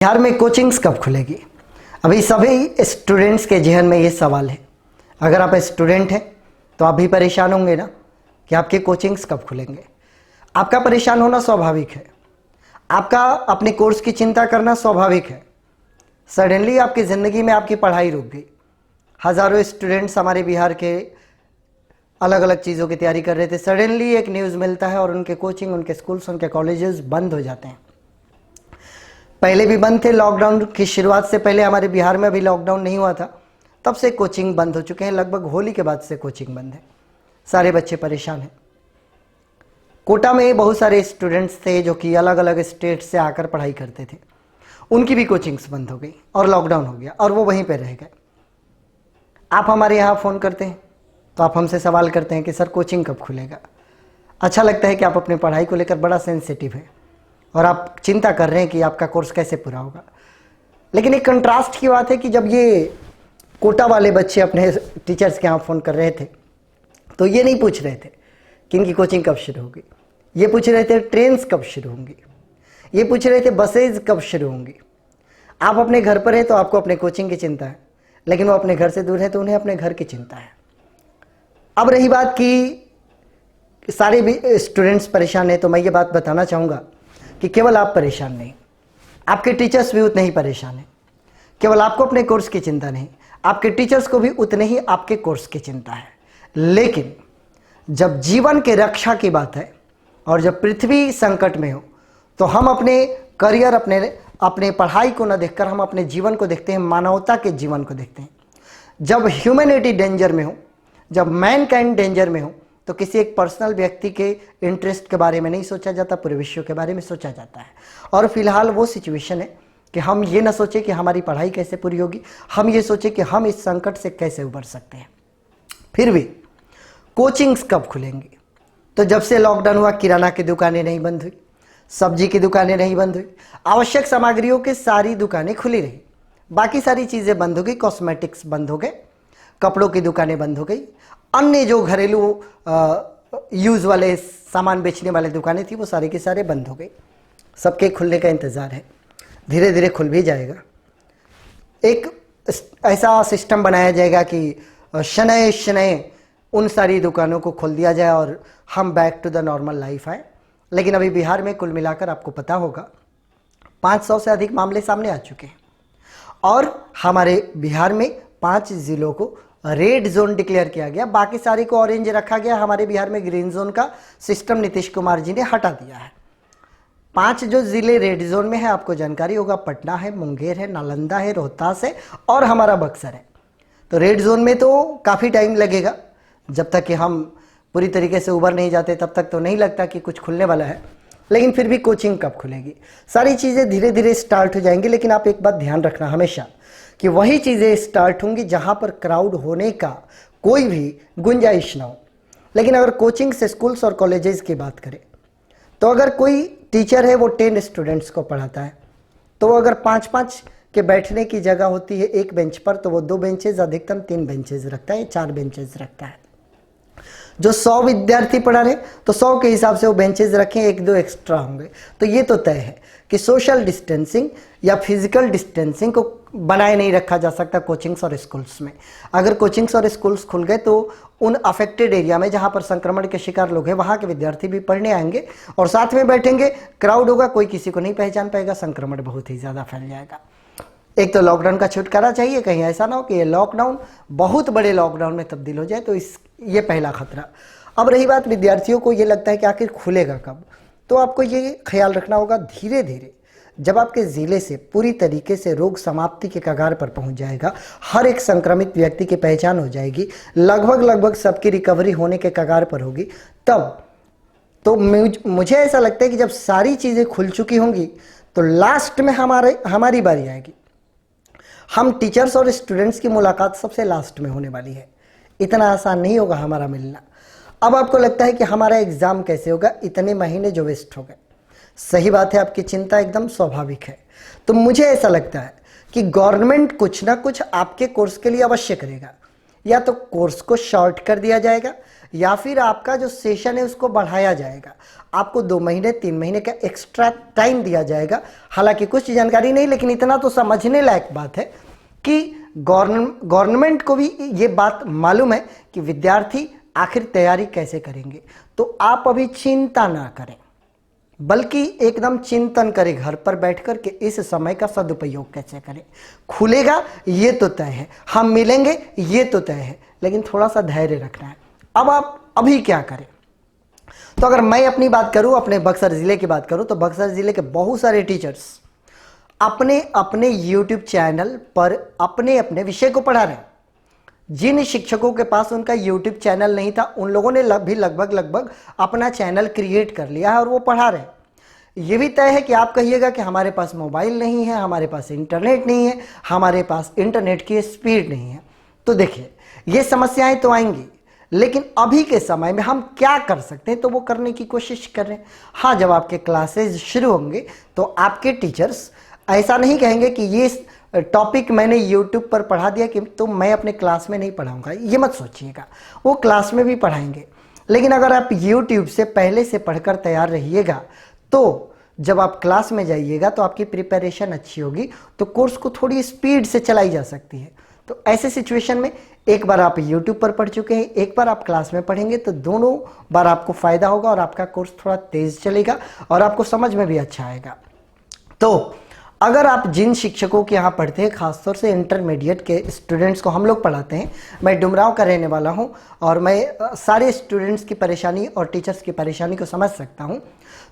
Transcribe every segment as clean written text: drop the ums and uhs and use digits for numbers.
बिहार में कोचिंग्स कब खुलेगी? अभी सभी स्टूडेंट्स के जहन में ये सवाल है। अगर आप स्टूडेंट हैं तो आप भी परेशान होंगे ना कि आपके कोचिंग्स कब खुलेंगे। आपका परेशान होना स्वाभाविक है, आपका अपने कोर्स की चिंता करना स्वाभाविक है। सडनली आपकी ज़िंदगी में आपकी पढ़ाई रुक गई। हज़ारों स्टूडेंट्स हमारे बिहार के अलग अलग चीज़ों की तैयारी कर रहे थे, सडनली एक न्यूज़ मिलता है और उनके कोचिंग, उनके स्कूल्स, उनके कॉलेजेस बंद हो जाते हैं। पहले भी बंद थे, लॉकडाउन की शुरुआत से पहले हमारे बिहार में अभी लॉकडाउन नहीं हुआ था, तब से कोचिंग बंद हो चुके हैं। लगभग होली के बाद से कोचिंग बंद है। सारे बच्चे परेशान हैं। कोटा में बहुत सारे स्टूडेंट्स थे जो कि अलग अलग स्टेट से आकर पढ़ाई करते थे, उनकी भी कोचिंग्स बंद हो गई और लॉकडाउन हो गया और वो वहीं पर रह गए। आप हमारे यहाँ फ़ोन करते हैं तो आप हमसे सवाल करते हैं कि सर कोचिंग कब खुलेगा। अच्छा लगता है कि आप अपनी पढ़ाई को लेकर बड़ा सेंसिटिव है और आप चिंता कर रहे हैं कि आपका कोर्स कैसे पूरा होगा। लेकिन एक कंट्रास्ट की बात है कि जब ये कोटा वाले बच्चे अपने टीचर्स के यहाँ फ़ोन कर रहे थे तो ये नहीं पूछ रहे थे कि इनकी कोचिंग कब शुरू होगी, ये पूछ रहे थे ट्रेन्स कब शुरू होंगी, ये पूछ रहे थे बसेज कब शुरू होंगी। आप अपने घर पर हैं तो आपको अपने कोचिंग की चिंता है, लेकिन वो अपने घर से दूर है तो उन्हें अपने घर की चिंता है। अब रही बात कि सारे भी स्टूडेंट्स परेशान हैं, तो मैं ये बात बताना चाहूँगा कि केवल आप परेशान नहीं, आपके टीचर्स भी उतने ही परेशान हैं। केवल आपको अपने कोर्स की चिंता नहीं, आपके टीचर्स को भी उतने ही आपके कोर्स की चिंता है। लेकिन जब जीवन के रक्षा की बात है और जब पृथ्वी संकट में हो तो हम अपने करियर, अपने पढ़ाई को न देखकर हम अपने जीवन को देखते हैं, मानवता के जीवन को देखते हैं। जब ह्यूमैनिटी डेंजर में हो, जब मैनकाइंड डेंजर में हो, तो किसी एक पर्सनल व्यक्ति के इंटरेस्ट के बारे में नहीं सोचा जाता, पूरे विश्व के बारे में सोचा जाता है। और फिलहाल वो सिचुएशन है कि हम ये ना सोचें कि हमारी पढ़ाई कैसे पूरी होगी, हम ये सोचें कि हम इस संकट से कैसे उबर सकते हैं। फिर भी कोचिंग्स कब खुलेंगी? तो जब से लॉकडाउन हुआ, किराना की दुकानें नहीं बंद हुई, सब्जी की दुकानें नहीं बंद हुई, आवश्यक सामग्रियों की सारी दुकानें खुली रही, बाकी सारी चीज़ें बंद हो गई। कॉस्मेटिक्स बंद हो गए, कपड़ों की दुकानें बंद हो गई, अन्य जो घरेलू यूज़ वाले सामान बेचने वाले दुकानें थी वो सारे के सारे बंद हो गई। सबके खुलने का इंतज़ार है, धीरे धीरे खुल भी जाएगा। एक ऐसा सिस्टम बनाया जाएगा कि शनय शनय उन सारी दुकानों को खोल दिया जाए और हम back to the normal life आए। लेकिन अभी बिहार में कुल मिलाकर आपको पता होगा 500 से अधिक मामले सामने आ चुके हैं और हमारे बिहार में 5 जिलों को रेड जोन डिक्लेयर किया गया, बाकी सारी को ऑरेंज रखा गया। हमारे बिहार में ग्रीन जोन का सिस्टम नीतीश कुमार जी ने हटा दिया है। 5 जो जिले रेड जोन में है, आपको जानकारी होगा, पटना है, मुंगेर है, नालंदा है, रोहतास है और हमारा बक्सर है। तो रेड जोन में तो काफ़ी टाइम लगेगा, जब तक कि हम पूरी तरीके से उबर नहीं जाते तब तक तो नहीं लगता कि कुछ खुलने वाला है। लेकिन फिर भी कोचिंग कब खुलेगी? सारी चीज़ें धीरे धीरे स्टार्ट हो जाएंगी। लेकिन आप एक बात ध्यान रखना हमेशा कि वही चीज़ें स्टार्ट होंगी जहाँ पर क्राउड होने का कोई भी गुंजाइश ना हो। लेकिन अगर कोचिंग से स्कूल्स और कॉलेजेस की बात करें तो अगर कोई टीचर है वो 10 स्टूडेंट्स को पढ़ाता है तो वो अगर 5-5 के बैठने की जगह होती है एक बेंच पर, तो वो 2 बेंचेज, अधिकतम 3 बेंचेज रखता है, 4 बेंचेज रखता है। जो 100 विद्यार्थी पढ़ा रहे तो 100 के हिसाब से वो बेंचेज रखें, 1-2 एक्स्ट्रा होंगे। तो ये तो तय है कि सोशल डिस्टेंसिंग या फिजिकल डिस्टेंसिंग को बनाए नहीं रखा जा सकता कोचिंग्स और स्कूल्स में। अगर कोचिंग्स और स्कूल्स खुल गए तो उन अफेक्टेड एरिया में जहाँ पर संक्रमण के शिकार लोग हैं वहाँ के विद्यार्थी भी पढ़ने आएंगे और साथ में बैठेंगे, क्राउड होगा, कोई किसी को नहीं पहचान पाएगा, संक्रमण बहुत ही ज़्यादा फैल जाएगा। एक तो लॉकडाउन का छुटकारा चाहिए, कहीं ऐसा ना हो कि ये लॉकडाउन बहुत बड़े लॉकडाउन में तब्दील हो जाए, तो ये पहला खतरा। अब रही बात विद्यार्थियों को ये लगता है कि आखिर खुलेगा कब, तो आपको ये ख्याल रखना होगा धीरे धीरे जब आपके ज़िले से पूरी तरीके से रोग समाप्ति के कगार पर पहुंच जाएगा, हर एक संक्रमित व्यक्ति की पहचान हो जाएगी, लगभग सबकी रिकवरी होने के कगार पर होगी, तब तो मुझे ऐसा लगता है कि जब सारी चीज़ें खुल चुकी होंगी तो लास्ट में हमारी बारी आएगी। हम टीचर्स और स्टूडेंट्स की मुलाकात सबसे लास्ट में होने वाली है। इतना आसान नहीं होगा हमारा मिलना। अब आपको लगता है कि हमारा एग्ज़ाम कैसे होगा, इतने महीने जो वेस्ट हो गए। सही बात है, आपकी चिंता एकदम स्वाभाविक है। तो मुझे ऐसा लगता है कि गवर्नमेंट कुछ ना कुछ आपके कोर्स के लिए अवश्य करेगा। या तो कोर्स को शॉर्ट कर दिया जाएगा या फिर आपका जो सेशन है उसको बढ़ाया जाएगा। आपको 2 महीने 3 महीने का एक्स्ट्रा टाइम दिया जाएगा। हालांकि कुछ जानकारी नहीं, लेकिन इतना तो समझने लायक बात है कि गवर्नमेंट को भी ये बात मालूम है कि विद्यार्थी आखिर तैयारी कैसे करेंगे। तो आप अभी चिंता ना करें, बल्कि एकदम चिंतन करें घर पर बैठकर के इस समय का सदुपयोग कैसे करें। खुलेगा ये तो तय है, हम मिलेंगे ये तो तय है, लेकिन थोड़ा सा धैर्य रखना है। अब आप अभी क्या करें? तो अगर मैं अपनी बात करूं, अपने बक्सर जिले की बात करूं, तो बक्सर जिले के बहुत सारे टीचर्स अपने अपने यूट्यूब चैनल पर अपने अपने विषय को पढ़ा रहे हैं। जिन शिक्षकों के पास उनका यूट्यूब चैनल नहीं था, उन लोगों ने भी लगभग अपना चैनल क्रिएट कर लिया है और वो पढ़ा रहे हैं। ये भी तय है कि आप कहिएगा कि हमारे पास मोबाइल नहीं है, हमारे पास इंटरनेट नहीं है, हमारे पास इंटरनेट की स्पीड नहीं है। तो देखिए, ये समस्याएं तो आएंगी, लेकिन अभी के समय में हम क्या कर सकते हैं, तो वो करने की कोशिश कर रहे हैं। हाँ, जब आपके क्लासेज शुरू होंगे तो आपके टीचर्स ऐसा नहीं कहेंगे कि ये टॉपिक मैंने YouTube पर पढ़ा दिया कि तो मैं अपने क्लास में नहीं पढ़ाऊंगा, ये मत सोचिएगा। वो क्लास में भी पढ़ाएंगे, लेकिन अगर आप YouTube से पहले से पढ़कर तैयार रहिएगा तो जब आप क्लास में जाइएगा तो आपकी प्रिपरेशन अच्छी होगी, तो कोर्स को थोड़ी स्पीड से चलाई जा सकती है। तो ऐसे सिचुएशन में एक बार आप YouTube पर पढ़ चुके हैं, एक बार आप क्लास में पढ़ेंगे, तो दोनों बार आपको फायदा होगा और आपका कोर्स थोड़ा तेज चलेगा और आपको समझ में भी अच्छा आएगा। तो अगर आप जिन शिक्षकों के यहाँ पढ़ते हैं, खासतौर से इंटरमीडिएट के स्टूडेंट्स को हम लोग पढ़ाते हैं, मैं डुमरांव का रहने वाला हूँ और मैं सारे स्टूडेंट्स की परेशानी और टीचर्स की परेशानी को समझ सकता हूँ।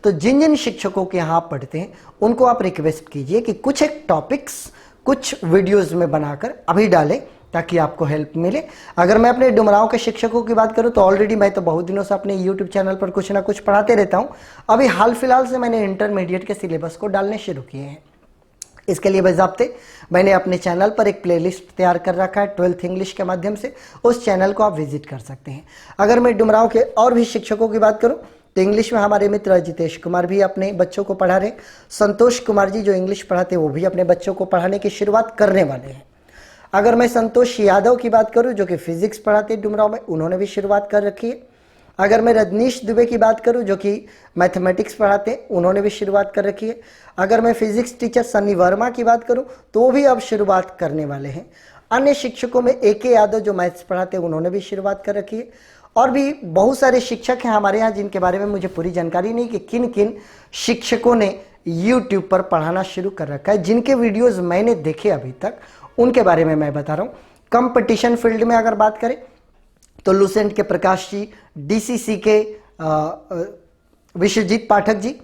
तो जिन जिन शिक्षकों के यहाँ पढ़ते हैं उनको आप रिक्वेस्ट कीजिए कि कुछ एक टॉपिक्स कुछ वीडियोज़ में बनाकर अभी डालें ताकि आपको हेल्प मिले। अगर मैं अपने डुमरांव के शिक्षकों की बात करूं तो ऑलरेडी मैं तो बहुत दिनों से अपने YouTube चैनल पर कुछ ना कुछ पढ़ाते रहता हूं। अभी हाल फिलहाल से मैंने इंटरमीडिएट के सिलेबस को डालने शुरू किए हैं। इसके लिए बजाते मैंने अपने चैनल पर एक प्लेलिस्ट तैयार कर रखा है 12th इंग्लिश के माध्यम से, उस चैनल को आप विजिट कर सकते हैं। अगर मैं डुमरांव के और भी शिक्षकों की बात करूं तो इंग्लिश में हमारे मित्र जितेश कुमार भी अपने बच्चों को पढ़ा रहे हैं। संतोष कुमार जी जो इंग्लिश पढ़ाते हैं वो भी अपने बच्चों को पढ़ाने की शुरुआत करने वाले हैं। अगर मैं संतोष यादव की बात करूं जो कि फिजिक्स पढ़ाते हैं डुमरांव में, उन्होंने भी शुरुआत कर रखी है। अगर मैं रजनीश दुबे की बात करूं जो कि मैथमेटिक्स पढ़ाते हैं, उन्होंने भी शुरुआत कर रखी है। अगर मैं फिजिक्स टीचर सन्नी वर्मा की बात करूं तो वो भी अब शुरुआत करने वाले हैं। अन्य शिक्षकों में AK यादव जो मैथ्स पढ़ाते हैं उन्होंने भी शुरुआत कर रखी है। और भी बहुत सारे शिक्षक हैं हमारे यहाँ जिनके बारे में मुझे पूरी जानकारी नहीं कि किन किन शिक्षकों ने YouTube पर पढ़ाना शुरू कर रखा है। जिनके वीडियोज़ मैंने देखे अभी तक उनके बारे में मैं बता रहा हूँ। कंपटीशन फील्ड में अगर बात करें तो लुसेंट के प्रकाश जी, DCC के विश्वजीत पाठक जी,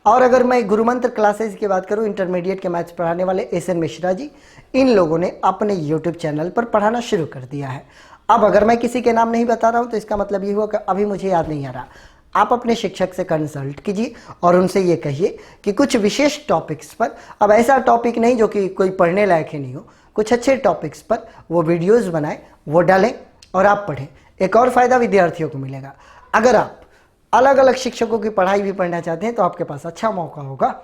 और अगर मैं गुरुमंत्र क्लासेस की बात करूं इंटरमीडिएट के मैथ्स पढ़ाने वाले SN मिश्रा जी, इन लोगों ने अपने YouTube चैनल पर पढ़ाना शुरू कर दिया है। अब अगर मैं किसी के नाम नहीं बता रहा हूं तो इसका मतलब ये हुआ कि अभी मुझे याद नहीं आ रहा। आप अपने शिक्षक से कंसल्ट कीजिए और उनसे ये कहिए कि कुछ विशेष टॉपिक्स पर, अब ऐसा टॉपिक नहीं जो कि कोई पढ़ने लायक ही नहीं हो, कुछ अच्छे टॉपिक्स पर वो वीडियोज़ बनाएं, वो डालें और आप पढ़ें। एक और फ़ायदा विद्यार्थियों को मिलेगा, अगर आप अलग अलग शिक्षकों की पढ़ाई भी पढ़ना चाहते हैं तो आपके पास अच्छा मौका होगा।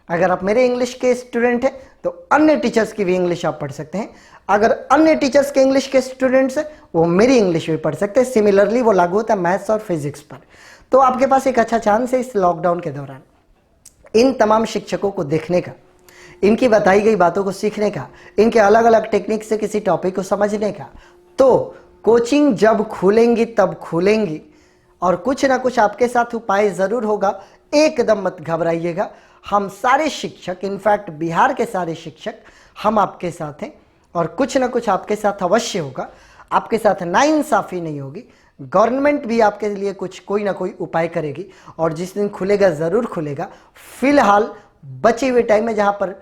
अगर आप मेरे इंग्लिश के स्टूडेंट हैं तो अन्य टीचर्स की भी इंग्लिश आप पढ़ सकते हैं। अगर अन्य टीचर्स के इंग्लिश के स्टूडेंट्स हैं वो मेरी इंग्लिश भी पढ़ सकते हैं। सिमिलरली वो लागू होता है मैथ्स और फिजिक्स पर। तो आपके पास एक अच्छा चांस है इस लॉकडाउन के दौरान इन तमाम शिक्षकों को देखने का, इनकी बताई गई बातों को सीखने का, इनके अलग अलग टेक्निक से किसी टॉपिक को समझने का। तो कोचिंग जब खुलेंगी तब खुलेंगी और कुछ ना कुछ आपके साथ उपाय ज़रूर होगा। एकदम मत घबराइएगा। हम सारे शिक्षक, इनफैक्ट बिहार के सारे शिक्षक हम आपके साथ हैं और कुछ ना कुछ आपके साथ अवश्य होगा। आपके साथ नाइंसाफ़ी नहीं होगी। गवर्नमेंट भी आपके लिए कुछ कोई ना कोई उपाय करेगी और जिस दिन खुलेगा ज़रूर खुलेगा। फिलहाल बचे हुए टाइम में जहाँ पर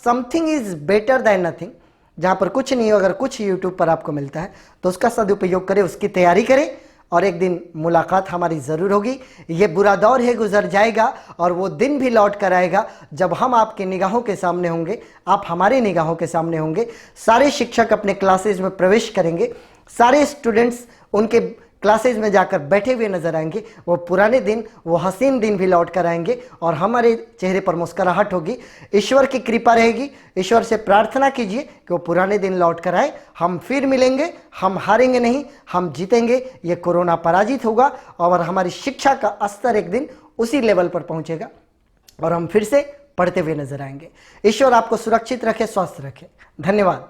something is better than nothing, जहाँ पर कुछ नहीं हो, अगर कुछ यूट्यूब पर आपको मिलता है तो उसका सदुपयोग करें, उसकी तैयारी करें और एक दिन मुलाकात हमारी ज़रूर होगी। ये बुरा दौर है, गुजर जाएगा और वो दिन भी लौट कर आएगा जब हम आपकी निगाहों के सामने होंगे, आप हमारी निगाहों के सामने होंगे। सारे शिक्षक अपने क्लासेज में प्रवेश करेंगे, सारे स्टूडेंट्स उनके क्लासेज में जाकर बैठे हुए नजर आएंगे, वो पुराने दिन, वो हसीन दिन भी लौट कर आएंगे और हमारे चेहरे पर मुस्कुराहट होगी। ईश्वर की कृपा रहेगी। ईश्वर से प्रार्थना कीजिए कि वो पुराने दिन लौट कर आए। हम फिर मिलेंगे, हम हारेंगे नहीं, हम जीतेंगे। ये कोरोना पराजित होगा और हमारी शिक्षा का स्तर एक दिन उसी लेवल पर पहुंचेगा और हम फिर से पढ़ते हुए नजर आएंगे। ईश्वर आपको सुरक्षित रखे, स्वस्थ रखे। धन्यवाद।